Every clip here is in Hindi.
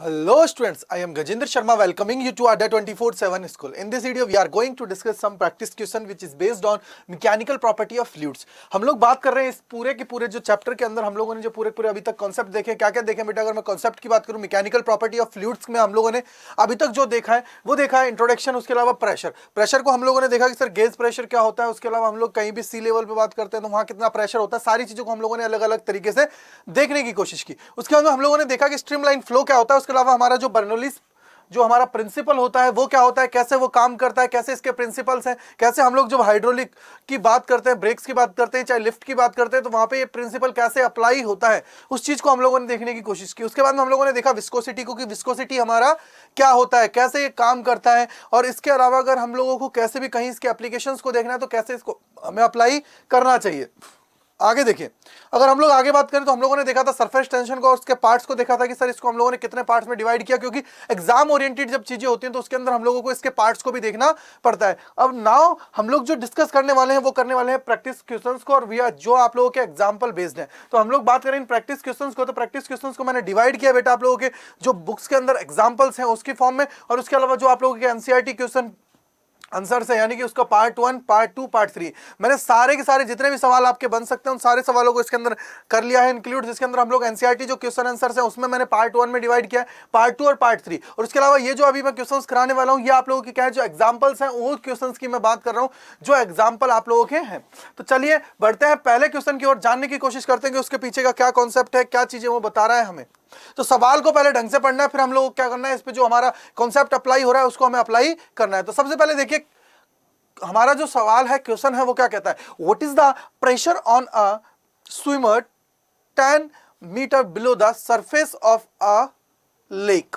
Hello students, I am Gajendra Sharma welcoming you to Adda 24/7 School. In this video, we are going to discuss some practice question which is based on mechanical property of fluids. हम लोग बात कर रहे हैं इस पूरे के पूरे जो चैप्टर के अंदर हम लोगों ने जो पूरे अभी तक कॉन्सेप्ट देखे, क्या क्या देखे बेटा। अगर मैं कॉन्सेप्ट की बात करूं, मैकेनिकल प्रॉपर्टी ऑफ फ्लूइड्स में हम लोगों ने अभी तक जो देखा है वो देखा है इंट्रोडक्शन, उसके अलावा प्रेशर को हम लोगों ने देखा कि सर गेज प्रेशर क्या होता है, उसके अलावा हम लोग कहीं भी सी लेवल पे बात करते हैं तो वहां कितना प्रेशर होता है, सारी चीजों को हम लोगों ने अलग अलग तरीके से देखने की कोशिश की। उसके बाद हम लोगों ने देखा कि स्ट्रीमलाइन फ्लो क्या होता है, उसके अलावा हमारा जो बर्नौलीज जो हमारा प्रिंसिपल होता है वो क्या होता है, कैसे वो काम करता है, कैसे इसके प्रिंसिपल्स हैं, कैसे हम लोग जब हाइड्रोलिक की बात करते हैं, ब्रेक्स की बात करते हैं, चाहे लिफ्ट की बात करते हैं, तो वहां पे ये प्रिंसिपल कैसे अप्लाई होता है, उस चीज को हम लोगों ने देखने की कोशिश की। उसके बाद में हम लोगों ने देखा विस्कोसिटी को, कि विस्कोसिटी हमारा क्या होता है, कैसे ये काम करता है, और इसके अलावा अगर हम लोगों को कैसे भी कहीं इसके एप्लीकेशंस को देखना है तो कैसे इसको हमें अप्लाई करना चाहिए। आगे देखिए, अगर हम लोग आगे बात करें तो हम लोगों ने देखा था सरफेस टेंशन को और उसके पार्ट्स को देखा था कि सर इसको हम लोगों ने कितने पार्ट्स में डिवाइड किया, क्योंकि एग्जाम ओरिएंटेड जब चीजें होती हैं तो उसके अंदर हम लोगों को इसके पार्ट्स को भी देखना पड़ता है। अब नाउ हम लोग जो डिस्कस करने वाले हैं वो करने वाले हैं प्रैक्टिस क्वेश्चंस को, और वी आर जो आप लोगों के एग्जाम्पल बेस्ड है। तो हम लोग बात करें इन प्रैक्टिस क्वेश्चंस को, तो प्रैक्टिस क्वेश्चंस को मैंने डिवाइड किया बेटा आप लोगों के जो बुक्स के अंदर एग्जाम्पल्स हैं उसकी फॉर्म में, और उसके अलावा जो आप लोगों के एनसीईआरटी क्वेश्चन आंसर से, यानी कि उसका पार्ट 1, पार्ट 2, पार्ट 3, मैंने सारे के सारे जितने भी सवाल आपके बन सकते हैं उन सारे सवालों को इसके अंदर कर लिया है इंक्लूड, जिसके अंदर हम लोग एनसीईआरटी जो क्वेश्चन आंसर है उसमें मैंने पार्ट 1 में डिवाइड किया है, पार्ट 2 और पार्ट 3, और उसके अलावा ये जो अभी मैं क्वेश्चंस कराने वाला हूं ये आप लोगों की क्या है, जो एग्जांपल्स हैं वो क्वेश्चंस की मैं बात कर रहा हूं जो एग्जाम्पल आप लोगों के हैं। तो चलिए बढ़ते हैं पहले क्वेश्चन की ओर, जानने की कोशिश करते हैं कि उसके पीछे का क्या कॉन्सेप्ट है, क्या चीजें वो बता रहा है हमें। तो सवाल को पहले ढंग से पढ़ना है, फिर हम लोग क्या करना है, इस पे जो हमारा कॉन्सेप्ट अप्लाई हो रहा है उसको हमें अप्लाई करना है। तो सबसे पहले देखिए हमारा जो सवाल है, क्वेश्चन है, वो क्या कहता है, what is the pressure on a swimmer 10 meter below the surface of a lake.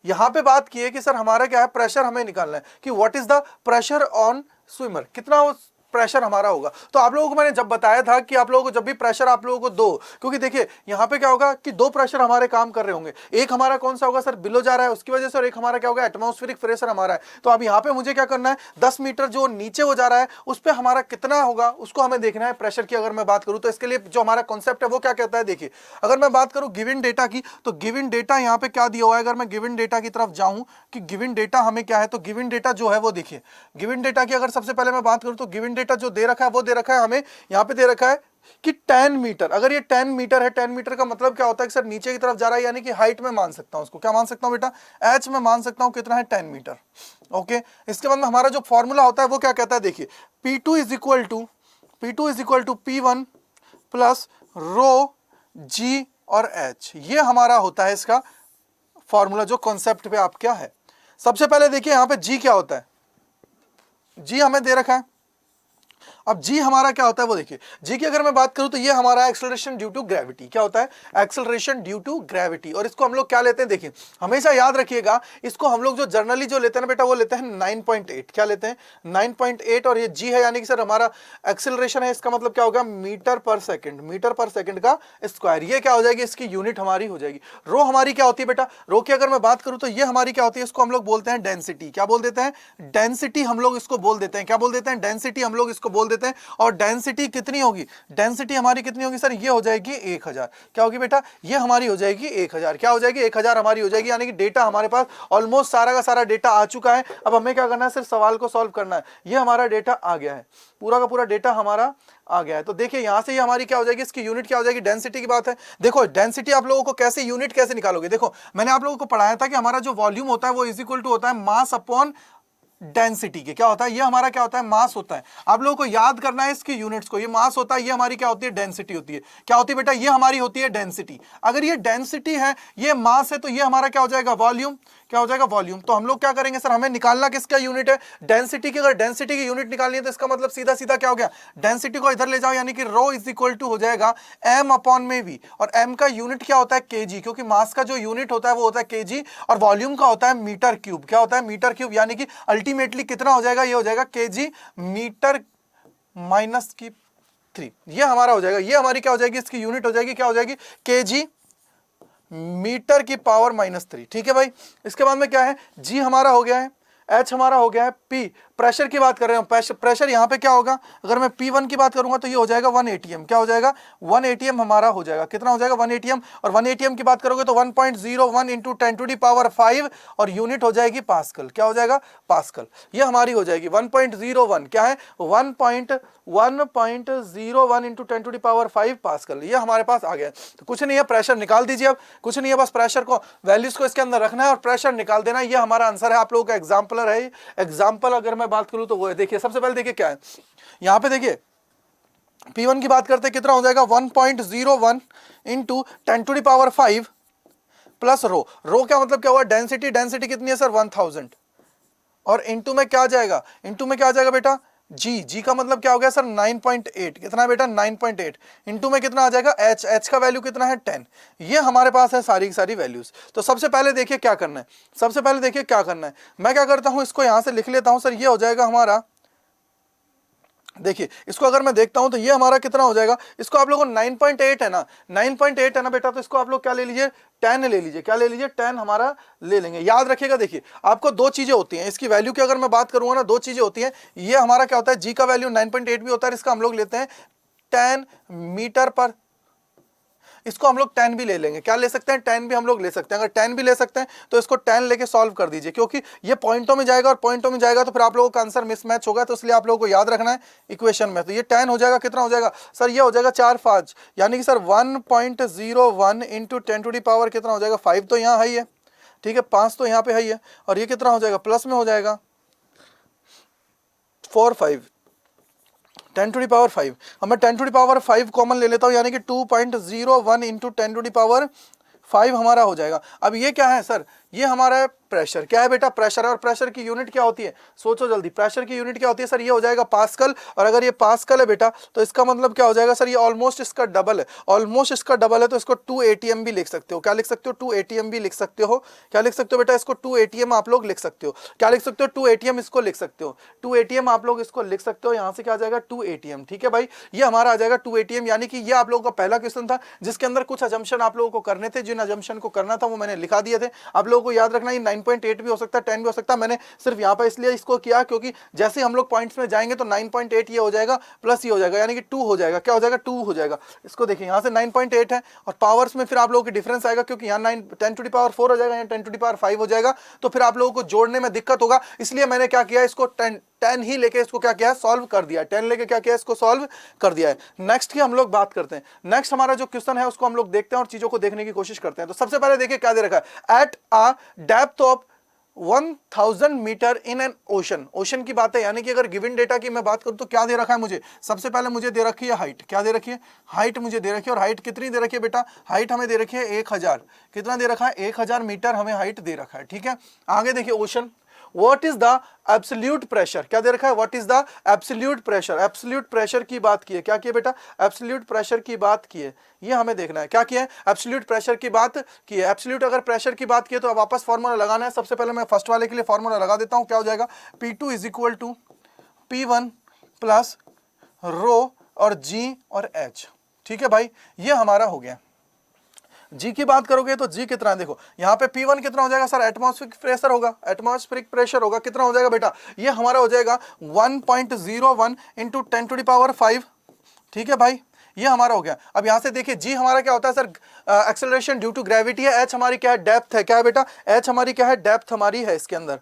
यहां पे बात की है कि सर हमारा क्या है, प्रेशर हमें निकालना है कि what is the pressure on swimmer, कितना प्रेशर हमारा होगा। तो आप लोगों को मैंने जब बताया था कि आप लोगों को जब भी प्रेशर आप लोगों को दो, क्योंकि देखिए यहां पे क्या होगा कि दो प्रेशर हमारे काम कर रहे होंगे, एक हमारा कौन सा होगा सर, बिलो जा रहा है उसकी वजह से, और एक हमारा क्या होगा, एटमॉस्फेरिक प्रेशर हमारा है। तो अब यहां पे मुझे क्या करना है, 10 मीटर जो नीचे हो जा रहा है उस पर हमारा कितना होगा उसको हमें देखना है प्रेशर की। अगर मैं बात करूं तो इसके लिए जो हमारा कॉन्सेप्ट है वो क्या कहता है, देखिए अगर मैं बात करूं गिवन डेटा की, तो गिवन डेटा यहाँ पे क्या दिया हुआ है, अगर मैं गिवन डेटा की तरफ जाऊं कि गिवन डेटा हमें क्या है, तो गिवन डेटा जो है वो देखिए, गिवन डेटा की अगर सबसे पहले मैं बात करूं तो गिवन डेटा जो दे रखा है वो दे रखा है हमें, यहां पे दे रखा है कि 10 मीटर। अगर ये 10 मीटर है, 10 मीटर का मतलब क्या होता है कि सर नीचे की तरफ जा रहा है, यानी कि हाइट में मान सकता हूं उसको, क्या मान सकता हूं बेटा, एच में मान सकता हूं कितना है, 10 मीटर। ओके, इसके बाद में हमारा जो फॉर्मूला होता है वो क्या कहता है, देखिए P2 is equal to P1 plus rho g और एच, ये हमारा होता है इसका फॉर्मूला जो कॉन्सेप्ट पे आप क्या है। सबसे पहले देखिए यहां पे जी क्या होता है, जी हमें दे रखा है। अब जी हमारा क्या होता है वो देखिए, जी की अगर मैं बात करूं तो ये हमारा एक्सेलरेशन ड्यू टू ग्रेविटी, क्या होता है, एक्सेलरेशन ड्यू टू ग्रेविटी, और इसको हम लोग क्या लेते हैं, देखिए हमेशा याद रखिएगा इसको हम लोग जो जनरली जो लेते हैं ना बेटा वो लेते हैं 9.8, क्या लेते हैं 9.8, और ये जी है यानी कि सर हमारा एक्सेलरेशन है, इसका मतलब क्या होगा, मीटर पर सेकंड का स्क्वायर, ये क्या हो जाएगी, इसकी यूनिट हमारी हो जाएगी। रो हमारी क्या होती है बेटा, रो की अगर मैं बात करूं तो ये हमारी क्या होती है, इसको हम लोग बोलते हैं डेंसिटी, क्या बोल देते हैं, डेंसिटी हम लोग इसको बोल देते हैं, क्या बोल देते हैं, डेंसिटी हम लोग इसको बोल देते हैं। और डेंसिटी कितनी होगी, डेंसिटी हमारी कितनी होगी सर, ये हो जाएगी 1000, क्या होगी बेटा, ये हमारी हो जाएगी 1000, क्या हो जाएगी 1000 हमारी हो जाएगी, यानी कि डेटा हमारे पास ऑलमोस्ट सारा का सारा डेटा आ चुका है। अब हमें क्या करना है, सिर्फ सवाल को सॉल्व करना है। ये हमारा डेटा आ गया है, पूरा का पूरा डेटा हमारा आ गया है। तो देखिए यहां से ये हमारी क्या हो जाएगी, इसकी यूनिट क्या हो जाएगी, डेंसिटी की बात है। देखो डेंसिटी आप लोगों को कैसे यूनिट कैसे निकालोगे, देखो मैंने आप लोगों को पढ़ाया था कि हमारा जो वॉल्यूम होता है वो इज इक्वल टू होता है मास अपॉन डेंसिटी के, क्या होता है, ये हमारा क्या होता है, मास होता है। आप लोगों को याद करना है इसकी यूनिट्स को, ये मास होता है, ये हमारी क्या होती है, डेंसिटी होती है, क्या होती है बेटा, ये हमारी होती है डेंसिटी। अगर ये डेंसिटी है, ये मास है, तो ये हमारा क्या हो जाएगा, वॉल्यूम, क्या हो जाएगा, वॉल्यूम। तो हम लोग क्या करेंगे सर, हमें निकालना किसका यूनिट है, डेंसिटी की। अगर डेंसिटी की यूनिट निकालनी है तो इसका मतलब सीधा सीधा क्या हो गया, डेंसिटी को इधर ले जाओ, यानी कि रो इज इक्वल टू हो जाएगा m अपॉन में v, और m का यूनिट क्या होता है, kg, क्योंकि मास का जो यूनिट होता है वो होता है kg, और वॉल्यूम का होता है मीटर क्यूब, क्या होता है, मीटर क्यूब, यानी कि अल्टीमेटली कितना हो जाएगा, ये हो जाएगा kg मीटर माइनस की 3, ये हमारा हो जाएगा, ये हमारी क्या हो जाएगी, इसकी यूनिट हो जाएगी, क्या हो जाएगी, kg मीटर की पावर -3। ठीक है भाई, इसके बाद में क्या है, जी हमारा हो गया है, H हमारा हो गया है P। प्रेशर की बात कर रहे हैं, प्रेशर यहाँ पे क्या होगा, अगर मैं P1 की बात करूंगा तो ये हो जाएगा 1 atm। क्या हो जाएगा, 1 atm हमारा हो जाएगा। कितना हो जाएगा, 1 atm। और 1 atm की बात करोगे तो 1.01 इंटू 10⁻5 और यूनिट हो जाएगी पास्कल। क्या हो जाएगा, पास्कल। ये हमारी हो जाएगी 1.01, क्या है 1.01 इंटू 10⁻5 पास्कल। ये हमारे पास आ गया। तो कुछ नहीं है, प्रेशर निकाल दीजिए। अब कुछ नहीं है, बस प्रेशर को, वैल्यूज को इसके अंदर रखना है और प्रेशर निकाल देना है। ये हमारा आंसर है। आप लोगों का एग्जाम्पलर है। एग्जाम्पल अगर मैं बात करूं तो वो है, देखिए सबसे पहले देखिए क्या है यहां पे, देखिए P1 की बात करते हैं, कितना हो जाएगा 1.01 इंटू 10⁻5 प्लस रो। रो क्या मतलब क्या हुआ, डेंसिटी। डेंसिटी कितनी है सर, 1000। और इंटू में क्या आ जाएगा, इंटू में क्या आ जाएगा बेटा, जी। जी का मतलब क्या हो गया सर, 9.8। कितना बेटा, 9.8। इंटू में कितना आ जाएगा, एच। एच का वैल्यू कितना है, 10। ये हमारे पास है सारी की सारी वैल्यूज। तो सबसे पहले देखिए क्या करना है, सबसे पहले देखिए क्या करना है। मैं क्या करता हूं, इसको यहां से लिख लेता हूं सर। ये हो जाएगा हमारा, देखिए इसको अगर मैं देखता हूं तो ये हमारा कितना हो जाएगा, इसको आप लोगों को 9.8 है ना, 9.8 है ना बेटा, तो इसको आप लोग क्या ले लीजिए, 10 ले लीजिए। क्या ले लीजिए, 10 हमारा ले लेंगे। याद रखिएगा, देखिए आपको दो चीजें होती हैं इसकी वैल्यू की, अगर मैं बात करूंगा ना, दो चीजें होती हैं। ये हमारा क्या होता है, जी का वैल्यू 9.8 भी होता है, इसका हम लोग लेते हैं 10 मीटर पर, इसको हम लोग 10 भी ले लेंगे। क्या ले सकते हैं, 10 भी हम लोग ले सकते हैं। अगर 10 भी ले सकते हैं तो इसको 10 लेके सॉल्व कर दीजिए, क्योंकि ये पॉइंटों में जाएगा और पॉइंटों में जाएगा तो फिर आप लोगों का आंसर मिसमैच होगा। तो इसलिए आप लोगों को याद रखना है इक्वेशन में। तो ये 10 हो जाएगा, कितना हो जाएगा सर, ये हो जाएगा 4-5, यानी कि सर 1.01 इंटू 10⁻, कितना हो जाएगा, 5 तो यहाँ है, ठीक है, 5 तो यहाँ पे है, और ये कितना हो जाएगा, प्लस में हो जाएगा 4-5, 10⁻5। अब मैं 10⁻5 कॉमन ले लेता हूं, यानी कि 2.01 इंटू 10⁻5 हमारा हो जाएगा। अब ये क्या है सर, ये हमारा है प्रेशर। क्या है बेटा, प्रेशर है। और प्रेशर की यूनिट क्या होती है, सोचो जल्दी, प्रेशर की यूनिट क्या होती है सर, ये हो जाएगा पास्कल। और अगर ये पास्कल है बेटा तो इसका मतलब क्या हो जाएगा सर, ये ऑलमोस्ट इसका डबल है। ऑलमोस्ट इसका डबल है, तो इसको 2 atm भी लिख सकते हो। क्या लिख सकते हो, 2 atm भी लिख सकते हो। क्या लिख सकते हो बेटा, इसको 2 atm आप लोग लिख सकते हो। क्या लिख सकते हो, 2 atm इसको लिख सकते हो। 2 atm आप लोग इसको लिख सकते हो। यहां से क्या आ जाएगा, 2 atm। ठीक है भाई, ये हमारा आ जाएगा 2 atm। यानी कि ये आप लोगों का पहला क्वेश्चन था, जिसके अंदर कुछ अजम्पशन आप लोगों को करने थे। जिन अजम्पशन को करना था वो मैंने लिखा दिए थे। आप लोगों को याद रखना, ये 9.8 भी हो सकता है, 10 भी हो सकता है। मैंने सिर्फ यहाँ पर इसलिए इसको किया क्योंकि जैसे हम लोग पॉइंट्स में जाएंगे तो 9.8 ये हो जाएगा प्लस ये हो जाएगा, यानी कि 2 हो जाएगा। क्या हो जाएगा, 2 हो जाएगा। इसको देखिए, यहाँ से 9.8 है और पावर्स में फिर आप लोगों की डिफरेंस आएगा, क्योंकि यहाँ 10⁻4 हो जाएगा, यहाँ 10⁻5 हो जाएगा। तो फिर आप लोगों को जोड़ने में दिक्कत होगा, इसलिए मैंने क्या किया, इसको 10 ही लेके इसको क्या किया, सॉल्व कर दिया। 10 लेके क्या किया, इसको सॉल्व कर दिया है। नेक्स्ट की हम लोग बात करते हैं। नेक्स्ट हमारा जो क्वेश्चन है उसको हम लोग देखते हैं और चीजों को देखने की कोशिश करते हैं। तो सबसे पहले देखिए क्या दे रखा है, at a depth of 1000 meter in an ocean. Ocean की बात है, यानी कि अगर गिवन डेटा की मैं बात करूं तो क्या दे रखा है मुझे, सबसे पहले मुझे दे रखी है हाइट। क्या दे रखी है, हाइट मुझे दे रखी है। और हाइट कितनी दे रखी है बेटा, हाइट हमें दे रखी है 1000। कितना दे रखा है, 1000 मीटर हमें हाइट दे रखा है। ठीक है, आगे देखिए ocean. What is the absolute pressure? क्या दे रखा है, What is the absolute pressure? Absolute pressure की बात की है। क्या किया बेटा, absolute pressure की बात की है। ये हमें देखना है, क्या किया है, absolute pressure की बात की है। absolute अगर pressure की बात की है तो अब वापस फॉर्मूला लगाना है। सबसे पहले मैं फर्स्ट वाले के लिए फॉर्मूला लगा देता हूं। क्या हो जाएगा, P2 is equal to P1 plus rho और G और H। ठीक है भाई, ये हमारा हो गया। जी की बात करोगे तो जी कितना है, देखो यहाँ पे P1 कितना हो जाएगा सर, एटमॉस्फेरिक प्रेशर होगा। एटमॉस्फेरिक प्रेशर होगा, कितना हो जाएगा बेटा, ये हमारा हो जाएगा 1.01 इंटू 10⁻5। ठीक है भाई, ये हमारा हो गया। अब यहां से देखिए जी हमारा क्या होता है sir, acceleration due to gravity है। एच हमारी क्या है, डेप्थ है। क्या है बेटा, एच हमारी क्या है, डेप्थ हमारी है इसके अंदर,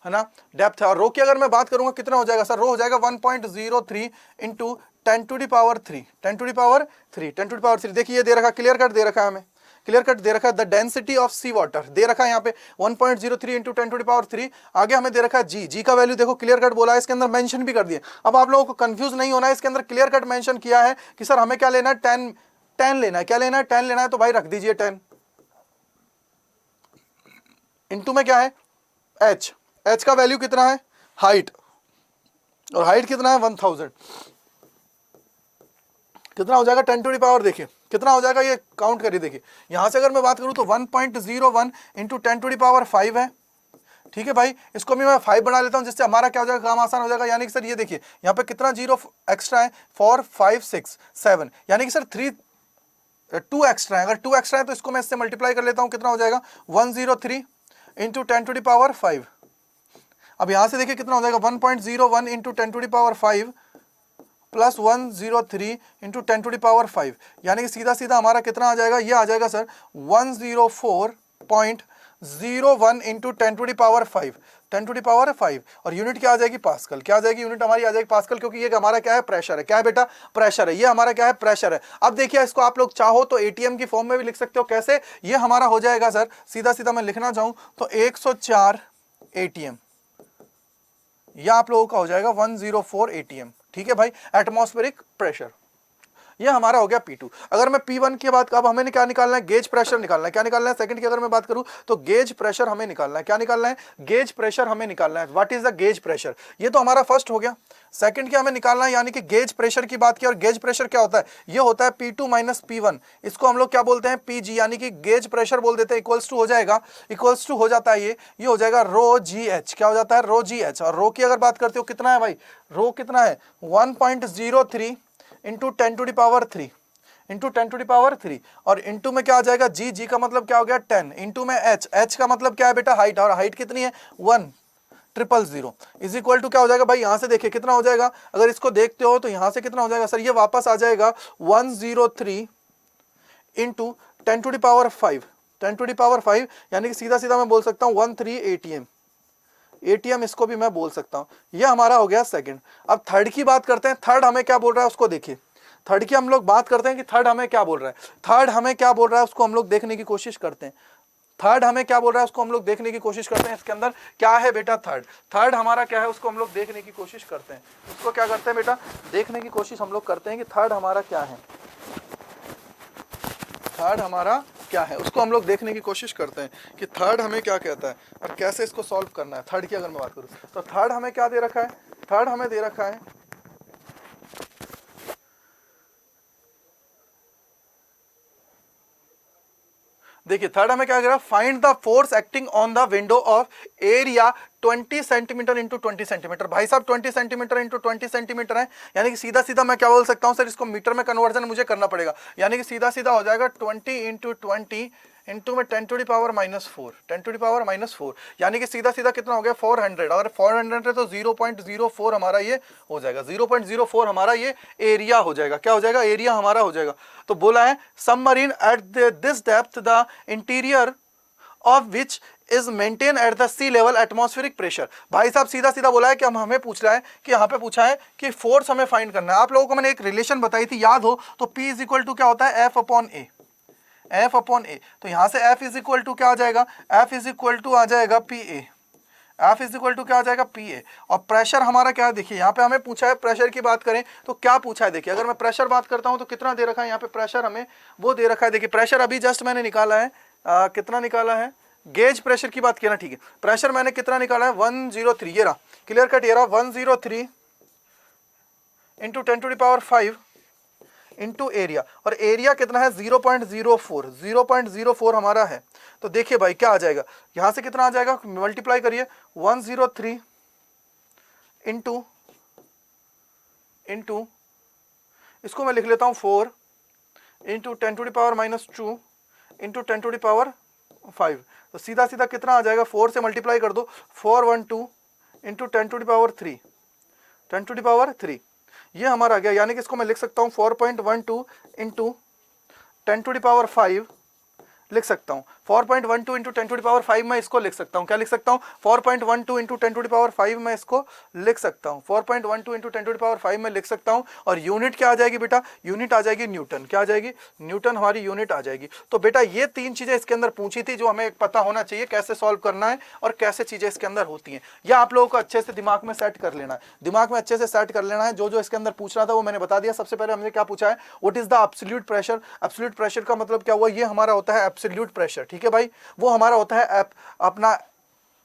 है ना, डेप्थ है। और रो की अगर मैं बात करूंगा कितना हो जाएगा सर, रो हो जाएगा 1.03 इंटू 10⁻3। 10⁻3 देखिए ये दे रखा, क्लियर कट दे रखा है हमें, क्लियर कट दे रखा है। The density of sea water दे रखा है यहाँ पे 1.03 इंटू 10⁻3। आगे हमें दे रखा है जी। जी का वैल्यू देखो क्लियर कट बोला है, इसके अंदर मेंशन भी कर दिया। अब आप लोगों को कंफ्यूज नहीं होना है, इसके अंदर क्लियर कट मेंशन किया है कि सर हमें क्या लेना है, 10 लेना है। क्या लेना है, 10 लेना है, तो भाई रख दीजिए 10 इंटू में क्या है, एच। एच का वैल्यू कितना है, हाइट, और हाइट कितना है 1000। कितना हो जाएगा 10⁻, देखिए कितना हो जाएगा, ये काउंट करिए। देखिए यहां से अगर मैं बात करूं तो 1.01 इंटू 10�5 है। ठीक है भाई, इसको भी मैं 5 बना लेता हूं, जिससे हमारा क्या हो जाएगा, काम आसान हो जाएगा। यानी कि सर ये देखिए यहाँ पे कितना जीरो एक्स्ट्रा है, 4 5 6 7, यानी कि सर 2 एक्स्ट्रा है। अगर 2 एक्स्ट्रा है तो इसको मैं इससे मल्टीप्लाई कर लेता हूं, कितना हो जाएगा 103 इंटू 10 टू द पावर 5। अब यहां से देखिए कितना हो जाएगा 1.01 into 10 to the power 5 plus 103 into 10 to the power 5, यानी कि सीधा सीधा हमारा कितना आ जाएगा, ये आ जाएगा sir 104.01 into 10 to the power 5, 10 to the power 5, और यूनिट क्या आ जाएगी पास्कल। क्या आ जाएगी यूनिट हमारी आ जाएगी पास्कल, क्योंकि ये हमारा क्या है प्रेशर है। क्या है बेटा, प्रेशर है। ये हमारा क्या है प्रेशर है। अब देखिए इसको आप लोग चाहो तो एटीएम की फॉर्म में भी लिख सकते हो। कैसे, ये हमारा हो जाएगा सर, सीधा सीधा मैं लिखना चाहूं तो 104 एटीएम, या आप लोगों का हो जाएगा 104 एटीएम। ठीक है भाई, एटमॉस्फेरिक प्रेशर। ये हमारा हो गया P2। अगर मैं P1 की बात, अब हमें क्या निकालना है, गेज प्रेशर निकालना है। क्या निकालना है, सेकंड की अगर मैं बात करूं तो गेज प्रेशर हमें निकालना है। क्या निकालना है, गेज प्रेशर हमें निकालना है। What is the gauge pressure, ये तो हमारा फर्स्ट हो गया। सेकंड क्या हमें निकालना है, यानी कि गेज प्रेशर की बात की, और गेज प्रेशर क्या होता है, ये होता है P2 माइनस P1। इसको हम लोग क्या बोलते हैं, PG, यानी कि गेज प्रेशर बोल देते हैं। इक्वल्स टू हो जाएगा, इक्वल्स टू हो जाता है ये हो जाएगा रो GH। क्या हो जाता है, रो GH। और रो की अगर बात करते हो कितना है भाई, रो कितना है 1.03 into 10 to the power 3 into 10 to the power 3, और इंटू में क्या आ जाएगा जी का मतलब क्या हो गया 10, इंटू में h का मतलब क्या है बेटा हाइट, और हाइट कितनी है 1,000 इज इक्वल टू क्या हो जाएगा भाई, यहां से देखिए कितना हो जाएगा। अगर इसको देखते हो तो यहां से कितना हो जाएगा सर, ये वापस आ जाएगा 103 into 10 to the power 5, 10 to the power 5, यानी कि सीधा सीधा मैं बोल सकता हूं 13 एटीएम। एटीएम इसको भी मैं बोल सकता हूं। यह हमारा हो गया सेकंड। अब थर्ड की बात करते हैं। थर्ड हमें क्या बोल रहा है उसको देखिए। थर्ड की हम लोग बात करते हैं कि थर्ड हमें क्या बोल रहा है। थर्ड हमें क्या बोल रहा है उसको हम लोग देखने की कोशिश करते हैं। थर्ड हमें क्या बोल रहा है उसको हम लोग देखने की कोशिश करते हैं। इसके अंदर क्या है बेटा, थर्ड हमारा क्या है उसको हम लोग देखने की कोशिश करते हैं। उसको क्या करते हैं बेटा, देखने की कोशिश हम लोग करते हैं कि थर्ड हमारा क्या है, थर्ड हमारा क्या है उसको हम लोग देखने की कोशिश करते हैं कि थर्ड हमें क्या कहता है और कैसे इसको सॉल्व करना है। थर्ड की अगर मैं बात करूं तो थर्ड हमें क्या दे रखा है, थर्ड हमें दे रखा है देखिए, थर्ड हमें क्या कह रहा है, find the force acting on the window of area 20 centimetre into 20 centimetre. भाई साहब 20 सेंटीमीटर इंटू 20 सेंटीमीटर है, यानी कि सीधा सीधा मैं क्या बोल सकता हूं सर, इसको मीटर में कन्वर्जन मुझे करना पड़ेगा, यानी कि सीधा सीधा हो जाएगा 20 इंटू 20 इंटू में 10 to the power -4, 10 to the power -4, यानी कि सीधा सीधा कितना हो गया 400। अगर 400 है तो 0.04 हमारा ये हो जाएगा, 0.04 हमारा ये एरिया हो जाएगा। क्या हो जाएगा, एरिया हमारा हो जाएगा। तो बोला है submarine at this depth the interior of which is maintain at the sea level atmospheric pressure. भाई साहब सीधा सीधा बोला है कि हमें पूछ रहा है कि यहाँ पे पूछा है कि फोर्स हमें फाइंड करना है। आप लोगों को मैंने एक रिलेशन बताई थी, याद हो तो P इज इक्वल टू क्या होता है, F अपॉन ए, F अपॉन ए। तो यहां से F इज इक्वल टू क्या आ जाएगा, F इज इक्वल टू आ जाएगा PA, F is equal to क्या आ जाएगा PA। और प्रेशर हमारा क्या है, देखिए यहाँ पे हमें पूछा है प्रेशर की बात करें तो क्या पूछा है, देखिए अगर मैं प्रेशर बात करता हूं तो कितना दे रखा है यहाँ पे प्रेशर, हमें वो दे रखा है। देखिए प्रेशर अभी जस्ट मैंने निकाला है, कितना निकाला है, गेज प्रेशर की बात किया ना, ठीक है। प्रेशर मैंने कितना निकाला है 103, ये रहा क्लियर कट, ये रहा 103 into 10 to the power 5 into area, और एरिया कितना है 0.04, 0.04 हमारा है। तो देखिए भाई क्या आ जाएगा, यहां से कितना आ जाएगा, मल्टीप्लाई करिए 103 इंटू इंटू इसको मैं लिख लेता हूं 4 into 10 to the power -2 into 10 to the power 5। तो सीधा सीधा कितना आ जाएगा, 4 से मल्टीप्लाई कर दो, 412 into 10 to the power 3, 10 to the power 3, ये हमारा आ गया। यानी कि इसको मैं लिख सकता हूं 4.12 इंटू 10 टू द पावर 5 लिख सकता हूं, 4.12 इंटू 10 टू द पावर 5 मैं इसको लिख सकता हूं। क्या लिख सकता हूं, 4.12 इंटू 10 टू द पावर 5 मैं इसको लिख सकता हूं, 4.12 इंटू 10 टू द पावर 5 में लिख सकता हूं। और यूनिट क्या आ जाएगी बेटा, यूनिट आ जाएगी न्यूटन। क्या आ जाएगी, न्यूटन हमारी यूनिट आ जाएगी। तो बेटा ये तीन चीजें इसके अंदर पूछी थी जो हमें पता होना चाहिए, कैसे सॉल्व करना है और कैसे चीजें इसके अंदर होती हैं। यह आप लोगों को अच्छे से दिमाग में सेट कर लेना है, दिमाग में अच्छे से सेट कर लेना है। जो जो इसके अंदर पूछना था वो मैंने बता दिया। सबसे पहले हमने क्या पूछा है, what is the absolute pressure. Absolute pressure का मतलब क्या हुआ, ये हमारा होता है एब्सोल्यूट प्रेशर, ठीक है भाई, वो हमारा होता है अपना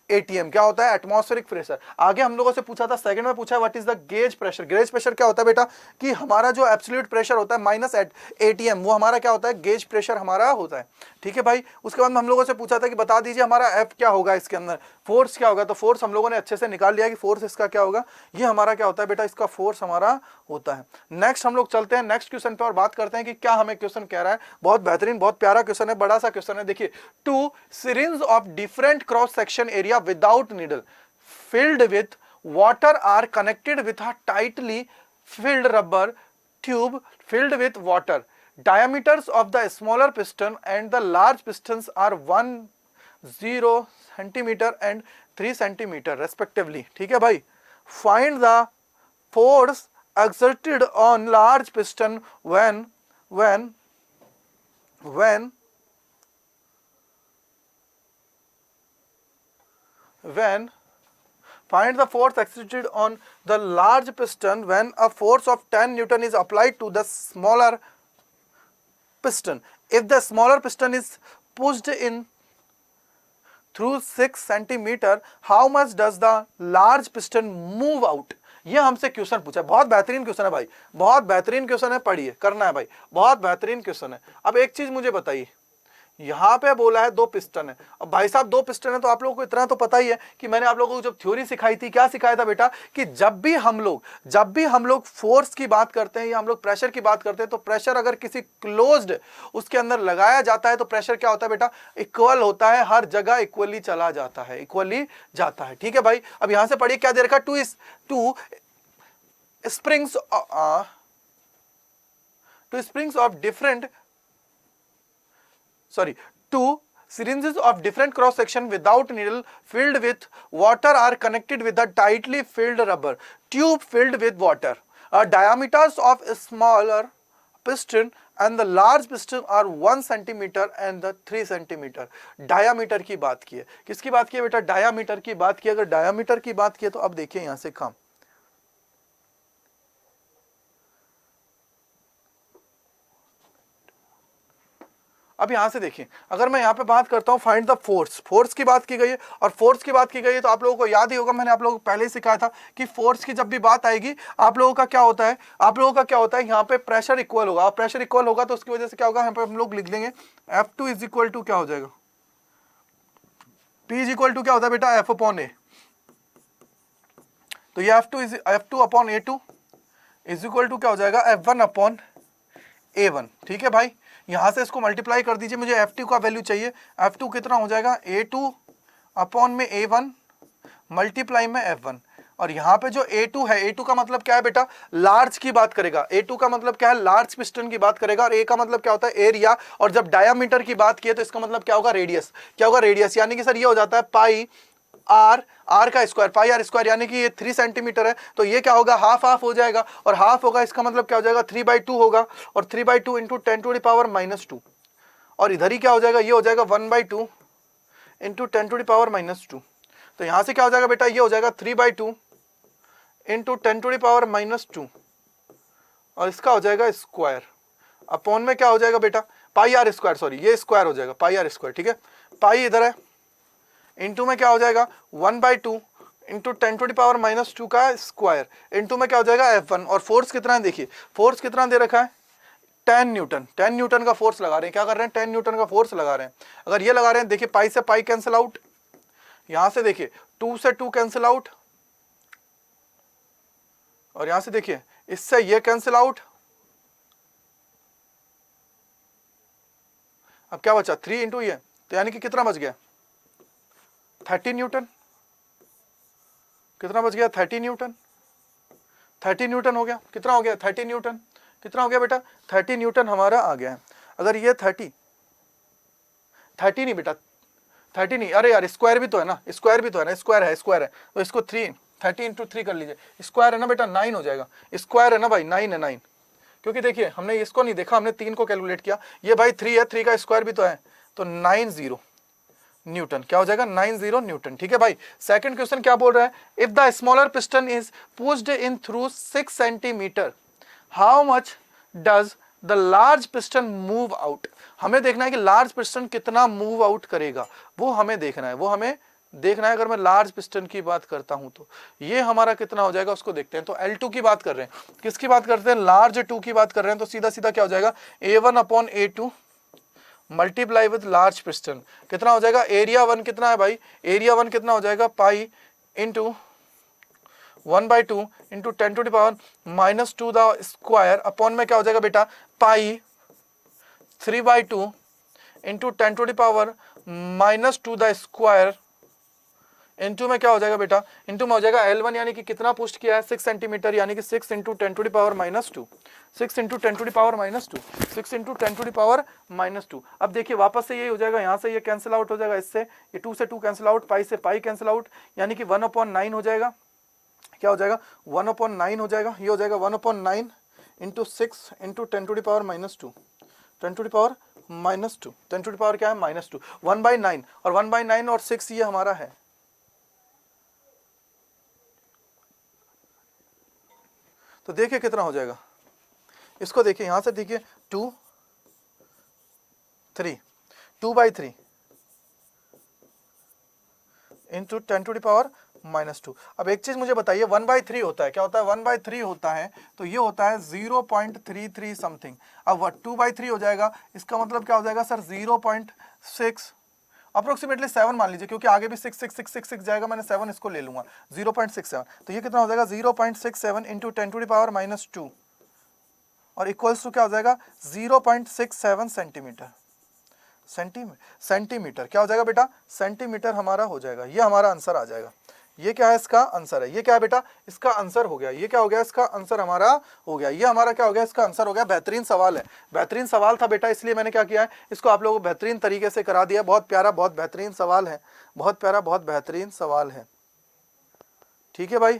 एटीएम क्या होता है? Atmospheric pressure. आगे हम लोगों से पूछा था, सेकंड में पूछा what is the gauge pressure. Gauge pressure क्या होता है बेटा? कि हमारा जो एब्सोल्यूट प्रेशर होता है माइनस एटीएम, वो हमारा क्या होता है? गेज प्रेशर हमारा होता है। ठीक है भाई। उसके बाद हम लोगों से पूछा था कि बता दीजिए हमारा एफ क्या होगा इसके अंदर, फोर्स क्या होगा। तो फोर्स हम लोगों ने अच्छे से निकाल लिया कि फोर्स इसका क्या होगा, ये हमारा क्या होता है बेटा? इसका फोर्स हमारा होता है। नेक्स्ट हम लोग चलते हैं नेक्स्ट क्वेश्चन पे और बात करते हैं कि क्या हमें क्वेश्चन कह रहा है। बहुत बेहतरीन, बहुत प्यारा क्वेश्चन है, बड़ा सा क्वेश्चन है। देखिए, two syringe of different cross section area without needle filled with water are connected with a tightly filled rubber tube filled with water. Diameters of the smaller piston and the large pistons are 1 centimeter and 3 centimeter respectively. ठीक है भाई। Find the force exerted on large piston when find the force exerted on the large piston when a force of 10 Newton is applied to the smaller piston. If the smaller piston is pushed in through 6 centimeter, how much does the large piston move out? ये हमसे क्वेश्चन पूछा है। बहुत बेहतरीन क्वेश्चन है भाई, बहुत बेहतरीन क्वेश्चन है, पढ़िए, करना है भाई, बहुत बेहतरीन क्वेश्चन है। अब एक चीज मुझे बताइए, यहां पे बोला है 2 पिस्टन है। अब भाई साहब 2 पिस्टन है तो आप लोगों को इतना तो पता ही है कि मैंने आप लोगों को जब थ्योरी सिखाई थी, क्या सिखाया था बेटा? कि जब भी हम लोग फोर्स की बात करते हैं या हम लोग प्रेशर की बात करते हैं, तो प्रेशर अगर किसी क्लोज्ड उसके अंदर लगाया जाता है तो प्रेशर क्या होता है बेटा? इक्वल होता है, हर जगह इक्वली चला जाता है, इक्वली जाता है। ठीक है भाई। अब यहां से पढ़िए क्या दे रखा? Two springs of different two syringes of different cross section without needle filled with water are connected with a tightly filled rubber tube filled with water. Diameters of smaller piston and the large piston are 1 centimeter and the 3 centimeter. Diameter की बात की है। किसकी बात की है बेटा? डायामीटर की बात की। अगर डायामीटर की बात की है तो अब देखिए यहां से काम, अब यहां से देखिए, अगर मैं यहां पे बात करता हूं फाइंड द फोर्स, फोर्स की बात की गई है और फोर्स की बात की गई है तो आप लोगों को याद ही होगा, मैंने आप लोगों को पहले ही सिखाया था कि फोर्स की जब भी बात आएगी आप लोगों का क्या होता है, यहां पे प्रेशर इक्वल होगा। प्रेशर इक्वल होगा तो उसकी वजह से क्या होगा, यहां पे हम लोग लिख देंगे F2 इज इक्वल टू क्या हो जाएगा? P इज इक्वल टू क्या होता है बेटा? F अपॉन ए। तो ये F2 upon A2 is equal to क्या हो जाएगा? F1 upon A1। ठीक है भाई। यहां से इसको मल्टीप्लाई कर दीजिए, मुझे F2 का वैल्यू चाहिए। F2 कितना हो जाएगा? A2 अपॉन में A1 मल्टीप्लाई में F1। और यहाँ पे जो A2 है, A2 का मतलब क्या है बेटा? लार्ज की बात करेगा। A2 का मतलब क्या है? लार्ज पिस्टन की बात करेगा। और A का मतलब क्या होता है? एरिया। और जब डायामीटर की बात की है तो इसका मतलब क्या होगा? रेडियस। क्या होगा? रेडियस। यानी कि सर ये हो जाता है पाई आर का स्क्वायर, पाई आर स्क्वायर, यानी कि ये 3 सेंटीमीटर है तो ये क्या होगा? हाफ हाफ हो जाएगा। और हाफ होगा इसका मतलब क्या हो जाएगा? 3/2 होगा। और 3/2 इंटू 10⁻⁻²। और इधर ही क्या हो जाएगा? ये हो जाएगा 1/2 इंटू 10⁻⁻²। तो यहां से क्या हो जाएगा बेटा? ये हो जाएगा 3/2 इंटू 10⁻⁻²। और इसका हो जाएगा स्क्वायर अपॉन में क्या हो जाएगा बेटा? पाई आर स्क्वायर, सॉरी ये स्क्वायर हो जाएगा, पाई आर स्क्वायर। ठीक है, पाई इधर है, इंटू में क्या हो जाएगा? 1/2 इंटू 10⁻⁻² का स्क्वायर, इंटू में क्या हो जाएगा? F1। और फोर्स कितना है देखिए, फोर्स कितना दे रखा है? 10 न्यूटन। 10 न्यूटन का फोर्स लगा रहे हैं। क्या कर रहे हैं? 10 न्यूटन का फोर्स लगा रहे हैं। अगर ये लगा रहे हैं, देखिए पाई से पाई कैंसिल आउट, यहां से देखिए 2 से 2 कैंसिल आउट, और यहां से देखिए इससे ये कैंसिल आउट। अब क्या बचा? 3 इंटू ये, तो यानी कि कितना बच गया? 30 न्यूटन। कितना बच गया? 30 न्यूटन। 30 न्यूटन हो गया। कितना हो गया? 30 न्यूटन। कितना हो गया बेटा? 30 न्यूटन हमारा आ गया है। अगर ये 30 नहीं बेटा, 30 नहीं, अरे यार स्क्वायर भी तो है ना, स्क्वायर भी तो है ना, स्क्वायर है तो इसको 30 इंटू 3 कर लीजिए। स्क्वायर है ना बेटा, 9 हो जाएगा। स्क्वायर है ना भाई, 9 है, 9। क्योंकि देखिए हमने इसको नहीं देखा, हमने 3 को कैलकुलेट किया। ये भाई 3 है, 3 का स्क्वायर भी तो है, तो 90 न्यूटन। क्या हो जाएगा? 90 न्यूटन। ठीक है भाई। सेकंड क्वेश्चन क्या बोल रहा है? If the smaller piston is pushed in through 6 centimetre, how much does the large piston move out? हमें देखना है कि लार्ज पिस्टन कितना मूव आउट करेगा, वो हमें देखना है, वो हमें देखना है अगर मैं लार्ज पिस्टन की बात करता हूं तो ये हमारा कितना हो जाएगा उसको देखते हैं। तो L2 की बात कर रहे हैं, किसकी बात करते हैं, लार्ज 2 की बात कर रहे हैं। तो सीधा सीधा क्या हो जाएगा, A1/A2 multiply with large piston कितना हो जाएगा, एरिया 1 कितना है भाई, एरिया 1 कितना हो जाएगा, pi into 1/2 into 10⁻⁻² the square upon में क्या हो जाएगा बेटा, पाई 3/2 इंटू 10⁻⁻² द स्क्वायर इंटू में क्या हो जाएगा बेटा, इंटू में हो जाएगा L1 यानी कि कितना पुस्ट किया है 6 सेंटीमीटर, यानी कि 6 इंटू 10⁻⁻², 6 इंटू 10⁻², 6 इंटू 10⁻²। अब देखिए वापस से ये हो जाएगा, यहाँ से ये कैंसिल आउट हो जाएगा, इससे ये 2 से 2 कैंसिल आउट, पाई से पाई कैंसिल आउट, यानी कि 1/9 हो जाएगा। क्या हो जाएगा, 1/9 हो जाएगा, ये हो जाएगा 1/9 इंटू 6 इंटू 10⁻², 10⁻², 10 क्या है -2, 1/9 और 1/9 और 6 ये हमारा है। तो देखिए कितना हो जाएगा, इसको देखिए यहां से देखिए 2 3 2/3 इंटू 10⁻²। अब एक चीज मुझे बताइए, 1/3 होता है, क्या होता है, 1/3 होता है तो ये होता है 0.33 समथिंग। अब 2/3 हो जाएगा, इसका मतलब क्या हो जाएगा सर, 0.6 अप्रोक्सीमेटली 7 मान लीजिए, क्योंकि आगे भी 6 जाएगा, मैंने 7 इसको ले लूंगा, 0.67। तो ये कितना हो जाएगा, 0.67 इंटू 10⁻², और इक्वल्स टू क्या हो जाएगा, 0.67 सेंटीमीटर। सेंटीमीटर क्या हो जाएगा बेटा, सेंटीमीटर हमारा हो जाएगा। ये हमारा आंसर आ जाएगा। ये क्या है, इसका आंसर है। ये क्या है बेटा, इसका आंसर हो गया। ये क्या हो गया, इसका आंसर हमारा हो गया। ये हमारा क्या हो गया, इसका आंसर हो गया। बेहतरीन सवाल है, बेहतरीन सवाल था बेटा, इसलिए मैंने क्या किया है, इसको आप लोगों को बेहतरीन तरीके से करा दिया। बहुत प्यारा, बहुत बेहतरीन सवाल है, बहुत प्यारा, बहुत बेहतरीन सवाल है। ठीक है भाई,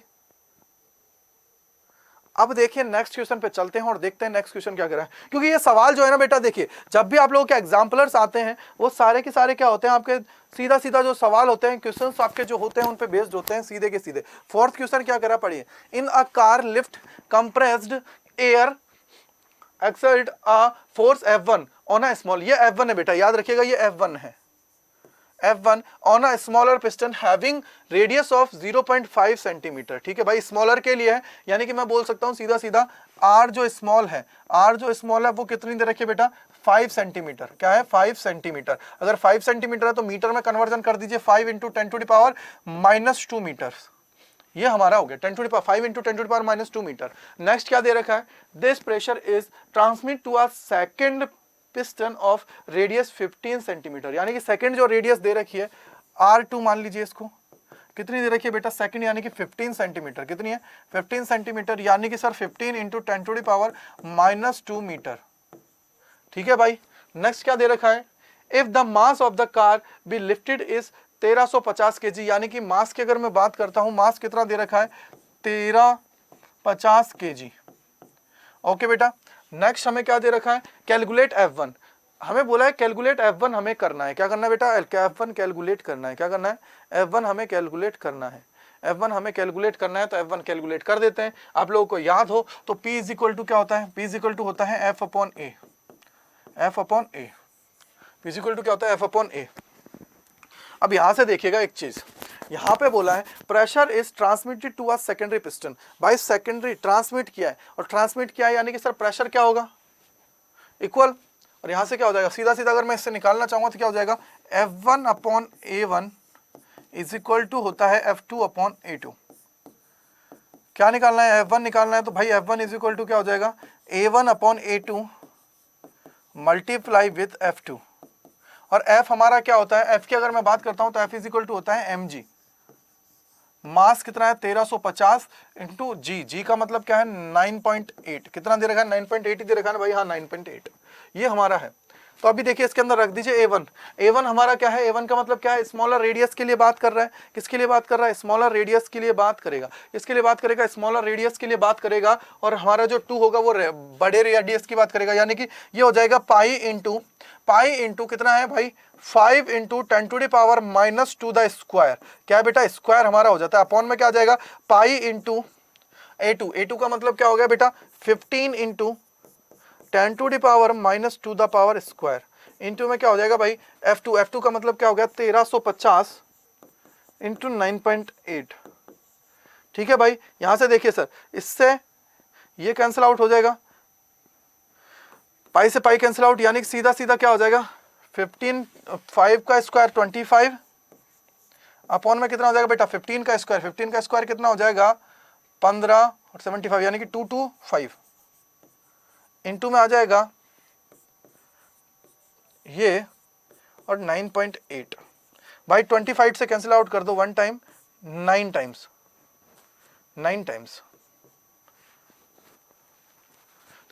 अब देखिए नेक्स्ट क्वेश्चन पे चलते हैं और देखते हैं नेक्स्ट क्वेश्चन क्या कह रहा है। क्योंकि ये सवाल जो है ना बेटा, देखिए जब भी आप लोगों के एग्जाम्पलर्स आते हैं वो सारे के सारे क्या होते हैं, आपके सीधा सीधा जो सवाल होते हैं, क्वेश्चंस आपके जो होते हैं उन पे बेस्ड होते हैं, सीधे के सीधे। फोर्थ क्वेश्चन क्या कह रहा, पढ़िए, in a car lift compressed air exert a force F1 on a small, ये F1 है बेटा, याद रखिएगा ये F1 है, F1 on a smaller piston having radius of 0.5 centimetre. ठीक है भाई, स्मॉलर के लिए है, यानी कि मैं बोल सकता हूं सीधा सीधा R जो स्मॉल है, R जो स्मॉल है वो कितनी दे रखी है बेटा, 5 सेंटीमीटर। क्या है, 5 सेंटीमीटर। अगर 5 सेंटीमीटर है तो मीटर में कन्वर्जन कर दीजिए, 5 इंटू 10⁻⁻² मीटर। ये हमारा हो गया 5 इंटू 10⁻⁻² मीटर। नेक्स्ट क्या दे रखा है, this pressure is transmit to a second piston of radius 15 centimetre, यानी कि सेकंड जो रेडियस दे रखी है R2 मान लीजिए, इसको कितनी दे रखी है बेटा, सेकंड, यानी कि 15 सेंटीमीटर। कितनी है, 15 सेंटीमीटर, यानी कि सर 15 इंटू 10⁻⁻² मीटर। ठीक है भाई, नेक्स्ट क्या दे रखा है, if the mass of the car be lifted is 1350 KG, यानी कि मास की अगर मैं बात करता हूं, मास कितना दे रखा है, 1350 केजी। ओके बेटा, नेक्स्ट हमें क्या दे रखा है, कैलकुलेट F1। हमें बोला है कैलकुलेट F1 हमें करना है, क्या करना है बेटा, F1 कैलकुलेट करना है। क्या करना है, F1 हमें कैलकुलेट करना है, F1 हमें कैलकुलेट करना है। तो F1 कैलकुलेट कर देते हैं। आप लोगों को याद हो तो P इज इक्वल टू क्या होता है, P इज इक्वल टू होता है F upon A, F upon A। P is equal to क्या होता है, F अपॉन A। अब यहां से देखिएगा एक चीज, यहां पे बोला है pressure is transmitted to a secondary piston, by secondary transmit किया है, और ट्रांसमिट किया है यानी कि सर प्रेशर क्या होगा, इक्वल। और यहां से क्या हो जाएगा, सीधा सीधा अगर मैं इससे निकालना चाहूंगा तो क्या हो जाएगा, F1 upon A1 is equal to होता है F2 अपॉन A2। क्या निकालना है, F1 निकालना है, तो भाई F1 इज इक्वल टू क्या हो जाएगा, A1 upon A2 multiply with F2। और F हमारा क्या होता है, F की अगर मैं बात करता हूं तो F इज इक्वल टू होता है mg। मास कितना है, 1350 इंटू जी, जी का मतलब क्या है 9.8। कितना दे रखा है, 9.8 ही दे रखा है ना भाई, हाँ 9.8 ये हमारा है। तो अभी देखिए इसके अंदर रख दीजिए A1। A1 हमारा क्या है, A1 का मतलब क्या है, स्मॉलर रेडियस के लिए बात कर रहा है। किसके लिए बात कर रहा है, स्मॉलर रेडियस के लिए बात करेगा, इसके लिए बात करेगा, स्मॉलर रेडियस के लिए बात करेगा। और हमारा जो 2 होगा वो बड़े रेडियस की बात करेगा, यानी कि ये हो जाएगा पाई इंटू कितना है भाई, 5 इंटू 10⁻⁻² द स्क्वायर। क्या है बेटा, स्क्वायर हमारा हो जाता है, अपॉन में क्या आ जाएगा, पाई इंटू A2 का मतलब क्या हो गया बेटा, 15 into 10⁻⁻² the power square, into में क्या हो जाएगा भाई F2 का मतलब क्या हो गया, 1350 इंटू 9.8। ठीक है भाई, यहां से देखिए सर, इससे ये कैंसिल आउट हो जाएगा, पाई से पाई कैंसिल आउट, यानी कि सीधा सीधा क्या हो जाएगा 15, 5 का स्क्वायर 25 अपॉन में कितना हो जाएगा बेटा 15 का स्क्वायर, 15 का स्क्वायर कितना हो जाएगा 15 और 75 यानी कि 225 इंटू में आ जाएगा ये और 9.8। भाई 25 से कैंसिल आउट कर दो 1 टाइम, 9 टाइम्स, 9 टाइम्स,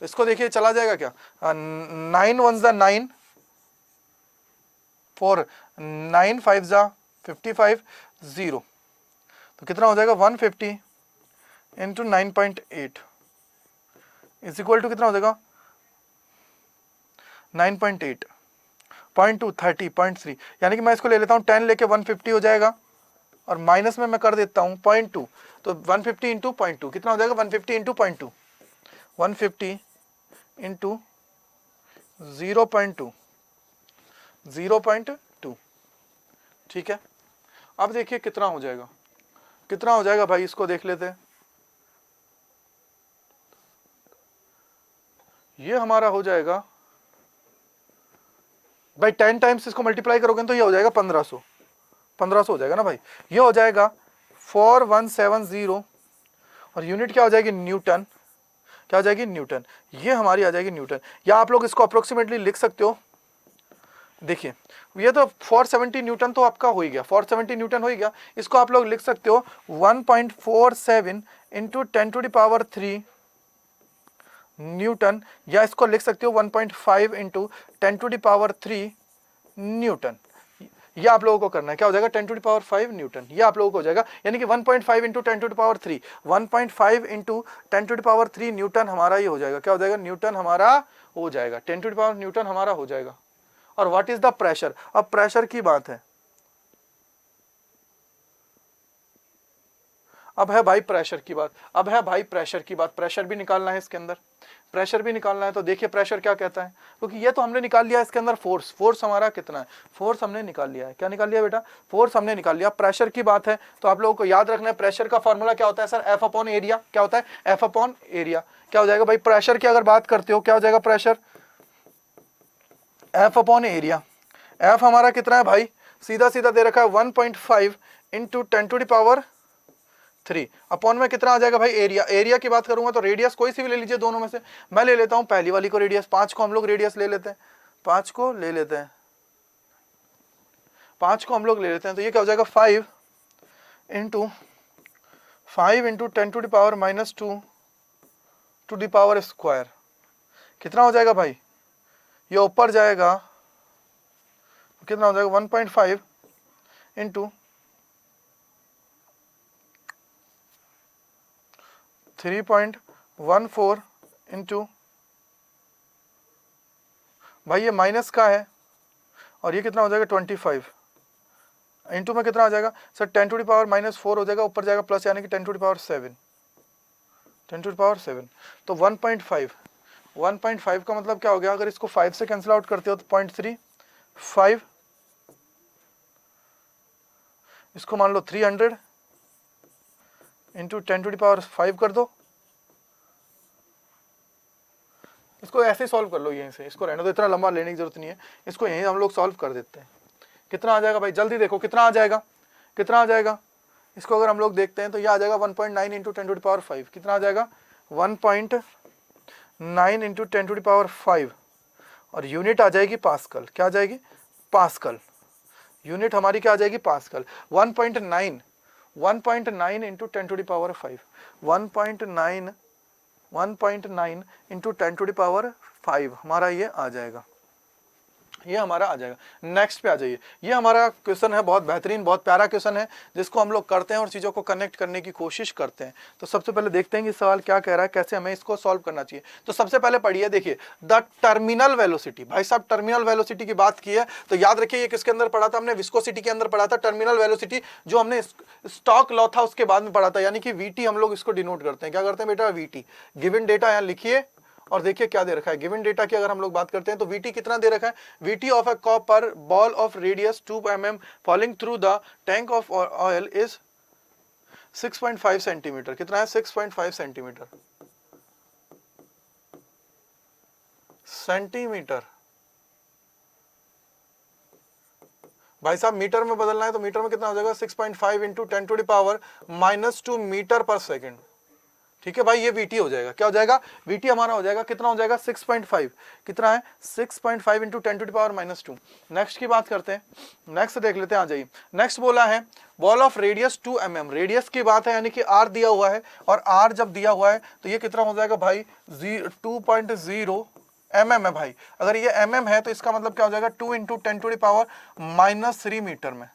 तो इसको देखिए चला जाएगा क्या, 9 1 जा 9, 4 9 5 जा 55 0, तो कितना हो जाएगा 150 इंटू 9.8 इज इक्वल टू कितना हो जाएगा 9.8 0.2 30 0.3, यानी कि मैं इसको ले लेता हूँ 10 लेके 150 हो जाएगा और माइनस में मैं कर देता हूँ 0.2, तो 150 इंटू 0.2 कितना हो जाएगा 150 इंटू 0.2, 150 इंटू 0.2, 0.2। ठीक है, अब देखिए कितना हो जाएगा, कितना हो जाएगा भाई, इसको देख लेते हैं। ये हमारा हो जाएगा भाई 10 टाइम्स इसको मल्टीप्लाई करोगे तो ये हो जाएगा 1500, 1500 हो जाएगा ना भाई, ये हो जाएगा 4170 और यूनिट क्या हो जाएगी न्यूटन, क्या हो जाएगी न्यूटन, ये हमारी आ जाएगी न्यूटन, या आप लोग इसको अप्रोक्सीमेटली लिख सकते हो, देखिए ये तो 470 न्यूटन तो आपका हो ही गया, 470 न्यूटन हो ही गया, इसको आप लोग लिख सकते हो 1.47 इंटू 10⁻³ न्यूटन, या इसको लिख सकते हो 1.5 इंटू 10⁻³ न्यूटन। ये आप लोगों को करना है, क्या हो जाएगा 10⁵ न्यूटन, ये आप लोगों को हो जाएगा, यानी कि 1.5 इंटू 10⁻³, 1.5 इंटू 10⁻³ न्यूटन हमारा ये हो जाएगा, क्या हो जाएगा न्यूटन हमारा हो जाएगा, 10⁻³ न्यूटन हमारा हो जाएगा। और व्हाट इज द प्रेशर, अब प्रेशर की बात है, अब है भाई प्रेशर की बात, अब है भाई प्रेशर की बात, प्रेशर भी निकालना है इसके अंदर, प्रेशर भी निकालना है, तो देखिए प्रेशर क्या कहता है, क्योंकि ये तो हमने निकाल लिया इसके अंदर फोर्स, फोर्स हमारा कितना है, फोर्स हमने निकाल लिया है, क्या निकाल लिया बेटा, फोर्स हमने निकाल लिया। प्रेशर की बात है तो आप लोगों को याद रखना है प्रेशर का फॉर्मूला क्या होता है सर, एफ अपॉन एरिया, क्या होता है एफ अपॉन एरिया, क्या हो जाएगा भाई प्रेशर की अगर बात करते हो क्या हो जाएगा pressure, F upon area, F हमारा कितना है भाई, सीधा सीधा दे रखा है 1.5 इंटू 10⁻³ अपॉन में कितना आ जाएगा भाई एरिया, एरिया की बात करूंगा तो रेडियस कोई सी भी ले लीजिए दोनों में से, मैं ले लेता हूं पहली वाली को रेडियस, 5 को हम लोग रेडियस ले लेते हैं, 5 को ले लेते हैं, 5 को हम लोग ले लेते हैं, तो ये क्या हो जाएगा 5 into 10⁻² to the power square, कितना हो जाएगा भाई, ये ऊपर जाएगा कितना हो जाएगा 1.5 इंटू 3.14 इंटू, भाई ये माइनस का है और ये कितना हो जाएगा 25 इंटू में कितना आ जाएगा सर 10⁻⁻4 हो जाएगा, ऊपर जाएगा प्लस यानी कि 10⁻7, 10⁻7, तो 1.5 का मतलब क्या हो गया, अगर इसको 5 से कैंसिल आउट करते हो तो 0.35, इसको मान लो 300 इंटू 10⁵ कर दो, इसको ऐसे सॉल्व कर लो यहीं से, इसको रहने दो, इतना लंबा लेने की जरूरत नहीं है, इसको यहीं हम लोग सॉल्व कर देते हैं। कितना आ जाएगा भाई जल्दी देखो कितना आ जाएगा, कितना आ जाएगा, इसको अगर हम लोग देखते हैं तो ये आ जाएगा 1.9 इंटू 10⁵, कितना आ जाएगा 1.9 इंटू 10⁵, और यूनिट आ जाएगी पास्कल, क्या आ जाएगी पास्कल, यूनिट हमारी क्या आ जाएगी पास्कल, 1.9 इंटू 10⁵, 1.9 इंटू 10⁵ हमारा ये आ जाएगा, ये हमारा आ जाएगा। नेक्स्ट पे आ जाइए, ये हमारा क्वेश्चन है, बहुत बेहतरीन बहुत प्यारा क्वेश्चन है जिसको हम लोग करते हैं और चीज़ों को कनेक्ट करने की कोशिश करते हैं। तो सबसे पहले देखते हैं कि सवाल क्या कह रहा है, कैसे हमें इसको सॉल्व करना चाहिए। तो सबसे पहले पढ़िए, देखिए द टर्मिनल वेलोसिटी, भाई साहब टर्मिनल वेलोसिटी की बात की है तो याद रखिए ये किसके अंदर पढ़ा था हमने, विस्कोसिटी के अंदर पढ़ा था। टर्मिनल वेलोसिटी जो हमने स्टॉक लॉ था उसके बाद में पढ़ा था, यानी कि वीटी हम लोग इसको डिनोट करते हैं, क्या करते हैं बेटा वीटी, गिवन डेटा यहाँ लिखिए और देखिए क्या दे रखा है, गिवन डेटा की अगर हम लोग बात करते हैं तो VT कितना दे रखा है, VT of a copper ball of radius 2 mm falling through the tank of oil is 6.5 centimetre. कितना है, 6.5 सेंटीमीटर, सेंटीमीटर। भाई साहब मीटर में बदलना है तो मीटर में कितना हो जाएगा, 6.5 इंटू 10⁻⁻² मीटर पर सेकेंड। ठीक है भाई, ये VT हो जाएगा। क्या हो जाएगा, VT हमारा हो जाएगा, कितना हो जाएगा, 6.5। कितना है, 6.5 इंटू 10⁻⁻²। नेक्स्ट की बात करते हैं, नेक्स्ट देख लेते हैं, आ जाइए। नेक्स्ट बोला है ball of radius 2 mm, radius की बात है, यानी कि R दिया हुआ है, और R जब दिया हुआ है तो ये कितना हो जाएगा भाई, 2.0 mm है भाई। अगर ये mm है तो इसका मतलब क्या हो जाएगा, 2 इंटू 10⁻⁻³ मीटर में।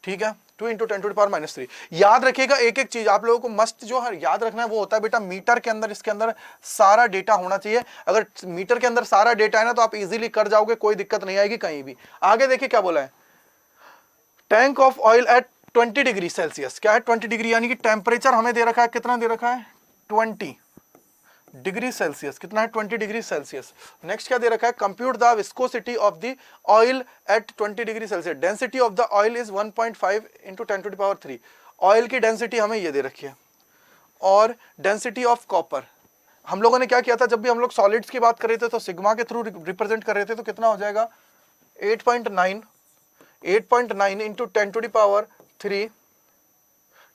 ठीक है, 2 इंटू 10⁻⁻³। याद रखिएगा एक एक चीज आप लोगों को मस्ट जो है याद रखना है वो होता है बेटा मीटर के अंदर, इसके अंदर सारा डेटा होना चाहिए। अगर मीटर के अंदर सारा डेटा है ना तो आप इजीली कर जाओगे, कोई दिक्कत नहीं आएगी कहीं भी। आगे देखिए क्या बोला है, tank of oil at 20 degree Celsius. क्या है, 20 डिग्री, यानी कि टेम्परेचर हमें दे रखा है, कितना दे रखा है, 20 डिग्री सेल्सियस। कितना है, 20 डिग्री सेल्सियस। नेक्स्ट क्या दे रखा है, compute the viscosity of the oil at 20 degree Celsius. Density of the oil is 1.5 into 10⁻³ oil की डेंसिटी हमें ये दे रखी है। और डेंसिटी ऑफ कॉपर, हम लोगों ने क्या किया था, जब भी हम लोग सॉलिड्स की बात कर रहे थे तो सिग्मा के थ्रू रिप्रेजेंट कर रहे थे, तो कितना हो जाएगा, 8.9 इंटू 10⁻3।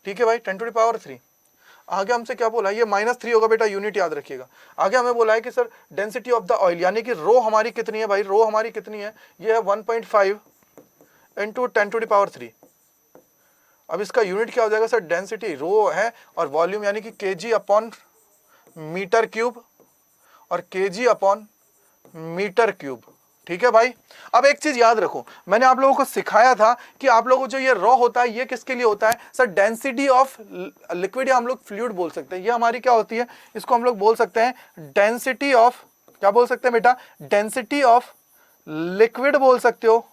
ठीक है भाई, 10⁻3। आगे हमसे क्या बोला है, ये -3 होगा बेटा, यूनिट याद रखिएगा। आगे हमें बोला है कि sir density of the oil, यानी कि रो हमारी कितनी है भाई, रो हमारी कितनी है, ये है 1.5 इंटू 10⁻3। अब इसका यूनिट क्या हो जाएगा सर, डेंसिटी रो है, और वॉल्यूम यानी कि kg अपॉन मीटर क्यूब, और kg अपॉन मीटर क्यूब। ठीक है भाई। अब एक चीज याद रखो, मैंने आप लोगों को सिखाया था कि आप लोगों को जो ये रॉ होता है ये किसके लिए होता है सर, डेंसिटी ऑफ लिक्विड, या हम लोग फ्लूइड बोल सकते हैं, ये हमारी क्या होती है, इसको हम लोग बोल सकते हैं डेंसिटी ऑफ, क्या बोल सकते हैं बेटा, डेंसिटी ऑफ लिक्विड बोल सकते हो,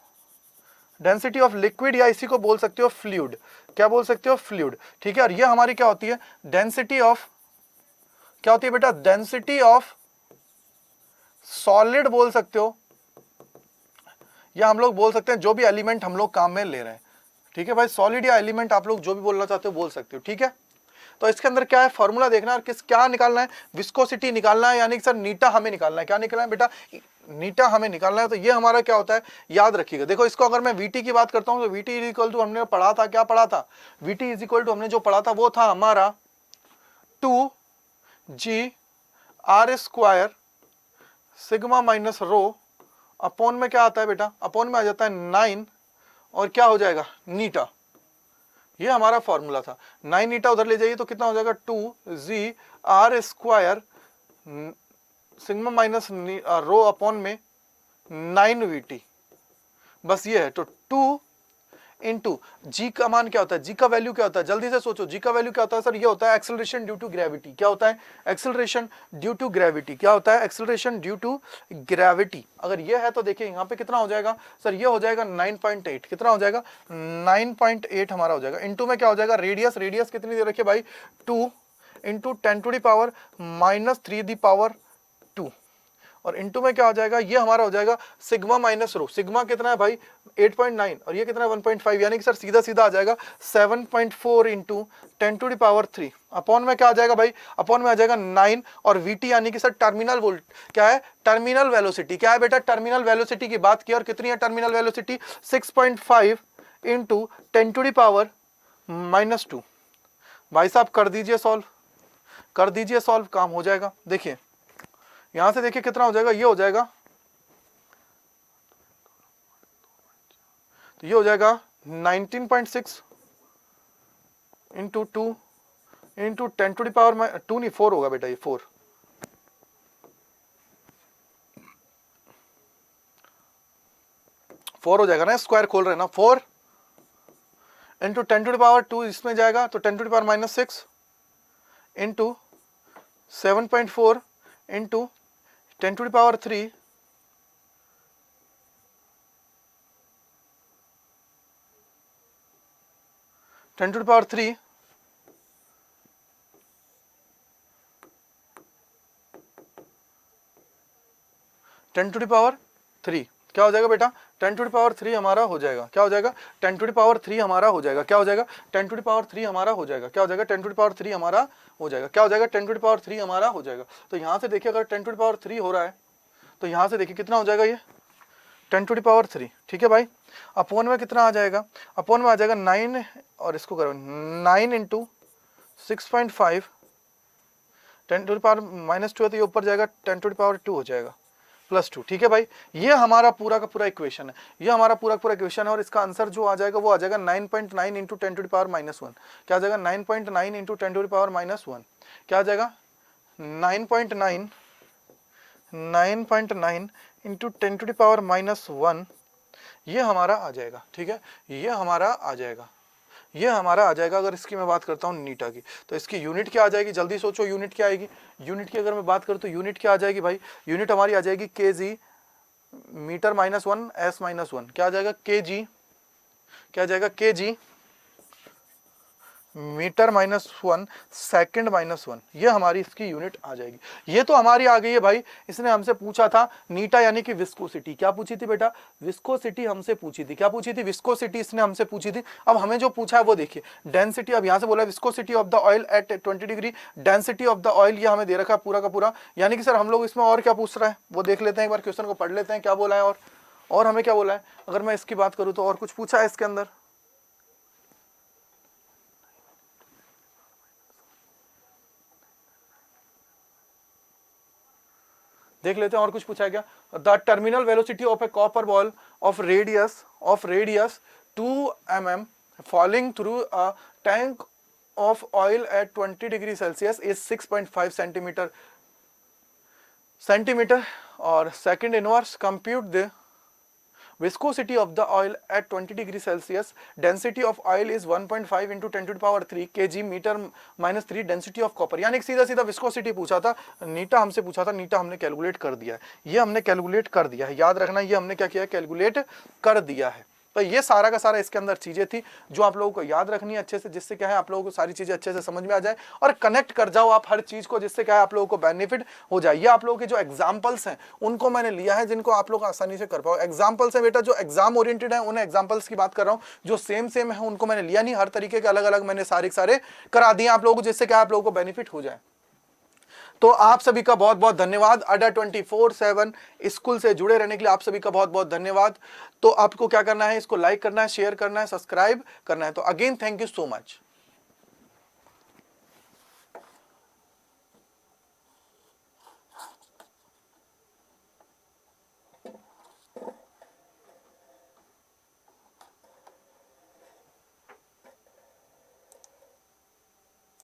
डेंसिटी ऑफ लिक्विड, या इसी को बोल सकते हो फ्लूइड। क्या बोल सकते हो, फ्लूइड। ठीक है, और ये हमारी क्या होती है, डेंसिटी ऑफ, क्या होती है बेटा, डेंसिटी ऑफ सॉलिड बोल सकते हो, या हम लोग बोल सकते हैं जो भी एलिमेंट हम लोग काम में ले रहे हैं। ठीक है भाई, सॉलिड या एलिमेंट आप लोग जो भी बोलना चाहते हो बोल सकते हो। ठीक है, तो इसके अंदर क्या है, फॉर्मूला देखना है, और किस क्या निकालना है, विस्कोसिटी निकालना है, यानी कि सर नीटा हमें निकालना है। क्या निकालना है बेटा, नीटा हमें निकालना है। तो ये हमारा क्या होता है, याद रखिएगा। देखो इसको अगर मैं VT की बात करता हूं तो VT इज इक्वल टू, हमने पढ़ा था, क्या पढ़ा था, VT इज इक्वल टू, हमने जो पढ़ा था वो था हमारा 2g/² sigma minus rho, upon में क्या आता है बेटा, अपॉन में आ जाता है 9, और क्या हो जाएगा, नीटा। ये हमारा फॉर्मूला था। 9 नीटा उधर ले जाइए तो कितना हो जाएगा, 2g/² sigma minus rho upon में 9VT। बस ये है। तो 2 इंटू जी का मान क्या होता है, जी का वैल्यू क्या होता है, जल्दी से सोचो, जी का वैल्यू क्या होता है सर, ये होता है एक्सेलरेशन ड्यू टू ग्रेविटी। क्या होता है, एक्सेलरेशन ड्यू टू ग्रेविटी। क्या होता है, एक्सेलरेशन ड्यू टू ग्रेविटी। अगर ये है तो देखिए यहाँ पे कितना हो जाएगा सर, ये हो जाएगा 9.8। कितना हो जाएगा, 9.8 हमारा हो जाएगा। इंटू में क्या हो जाएगा, रेडियस, रेडियस कितनी दे रखिए भाई, 2 इंटू 10⁻⁻², और इंटू में क्या हो जाएगा, ये हमारा हो जाएगा सिग्मा माइनस रो। सिग्मा कितना है भाई, 8.9, और ये कितना है 1.5, यानी कि सर सीधा सीधा आ जाएगा 7.4 इंटू 10⁻3। अपॉन में क्या आ जाएगा भाई, अपॉन में आ जाएगा 9, और VT यानी कि सर टर्मिनल वोल्ट, क्या है, टर्मिनल वेलोसिटी। क्या है बेटा, टर्मिनल वेलोसिटी की बात की, और कितनी है टर्मिनल वेलोसिटी, 6.5 इंटू 10⁻⁻²। भाई साहब कर दीजिए सॉल्व, कर दीजिए सॉल्व, काम हो जाएगा। देखिए यहां से देखिए कितना हो जाएगा, ये हो जाएगा, तो ये हो जाएगा 19.6 इंटू 2 इंटू 10⁻², नहीं 4 होगा बेटा, ये 4 हो जाएगा ना, स्क्वायर खोल रहे हैं ना, 4 इंटू 10⁻², इसमें जाएगा तो 10⁻⁻6 into 7.4 into 10⁻3 10⁻3 10⁻³ 10 to the power 3 क्या हो जाएगा बेटा, 10 टू द पावर 3 हमारा हो जाएगा, क्या हो जाएगा, 10 टू द पावर 3 हमारा हो जाएगा, क्या हो जाएगा, 10 टू द पावर 3 हमारा हो जाएगा, क्या हो जाएगा, 10 टू द पावर 3 हमारा हो जाएगा, क्या हो जाएगा, 10 टू द पावर 3 हमारा हो जाएगा। तो यहाँ से देखिए अगर 10 टू द पावर 3 हो रहा है तो यहाँ से देखिए कितना हो जाएगा, ये 10 टू द पावर 3, ठीक है भाई। अपॉन में कितना आ जाएगा, अपॉन में आ जाएगा 9, और इसको करो 9 इंटू 6.5, 10 टू द पावर -2 है तो ये ऊपर जाएगा 10 टू द पावर 2 हो जाएगा +2, ठीक है भाई। ये हमारा पूरा का पूरा इक्वेशन है, ये हमारा पूरा का पूरा इक्वेशन है, और इसका आंसर जो आ जाएगा वो आ जाएगा 9.9 इंटू 10 टू द पावर -1, क्या आ जाएगा 9.9 इंटू 10 टू द पावर -1, क्या आ जाएगा 9.9 इंटू 10 टू द पावर -1, ये हमारा आ जाएगा, ठीक है, ये हमारा आ जाएगा, ये हमारा आ जाएगा। अगर इसकी मैं बात करता हूँ नीटा की, तो इसकी यूनिट क्या आ जाएगी, जल्दी सोचो यूनिट क्या आएगी। यूनिट की अगर मैं बात करूँ तो यूनिट क्या आ जाएगी भाई, यूनिट हमारी आ जाएगी केजी मीटर -1 s -1, क्या आ जाएगा केजी, क्या आ जाएगा केजी मीटर -1 सेकंड -1, ये हमारी इसकी यूनिट आ जाएगी। ये तो हमारी आ गई है भाई। इसने हमसे पूछा था नीटा यानी कि विस्कोसिटी, क्या पूछी थी बेटा, विस्कोसिटी हमसे पूछी थी, क्या पूछी थी, विस्कोसिटी इसने हमसे पूछी थी। अब हमें जो पूछा है वो देखिए, डेंसिटी, अब यहाँ से बोला viscosity of the oil at 20 degree, density of the oil ये हमें दे रखा है पूरा का पूरा, यानी कि सर हम लोग इसमें और क्या पूछ रहा है वो देख लेते हैं, एक बार क्वेश्चन को पढ़ लेते हैं क्या बोला है, और हमें क्या बोला है। अगर मैं इसकी बात करूँ तो और कुछ पूछा है इसके अंदर, देख लेते हैं और कुछ पूछा है क्या। The terminal velocity of a copper ball of radius 2 mm falling through a tank of oil at 20 degree Celsius is 6.5 centimetre और second inverse, compute the viscosity of the oil at 20 degree Celsius, density of oil is 1.5 into 10 to the power 3 kg metre -3 density of copper, यानी सीधा सीधा विस्कोसिटी पूछा था, नीटा हमसे पूछा था, नीटा हमने कैलकुलेट कर दिया है, ये हमने कैलकुलेट कर दिया है, याद रखना ये हमने क्या किया है, कैलकुलेट कर दिया है। तो ये सारा का सारा इसके अंदर चीजें थी जो आप लोगों को याद रखनी है अच्छे से, जिससे क्या है आप लोगों को सारी चीजें अच्छे से समझ में आ जाए और कनेक्ट कर जाओ आप हर चीज को, जिससे क्या है आप लोगों को बेनिफिट हो जाए। ये आप लोगों के जो एग्जांपल्स हैं उनको मैंने लिया है जिनको आप लोग आसानी से कर पाओ। एग्जांपल्स है बेटा जो एग्जाम ओरिएंटेड है, उन एग्जांपल्स की बात कर रहा हूं, जो सेम है उनको मैंने लिया नहीं, हर तरीके के अलग अलग मैंने सारे करा दिए आप लोगों को, जिससे क्या आप लोगों को बेनिफिट हो जाए। तो आप सभी का बहुत बहुत धन्यवाद। अड्डा 24/7 स्कूल से जुड़े रहने के लिए आप सभी का बहुत बहुत धन्यवाद। तो आपको क्या करना है, इसको लाइक करना है, शेयर करना है, सब्सक्राइब करना है। तो again thank you so much.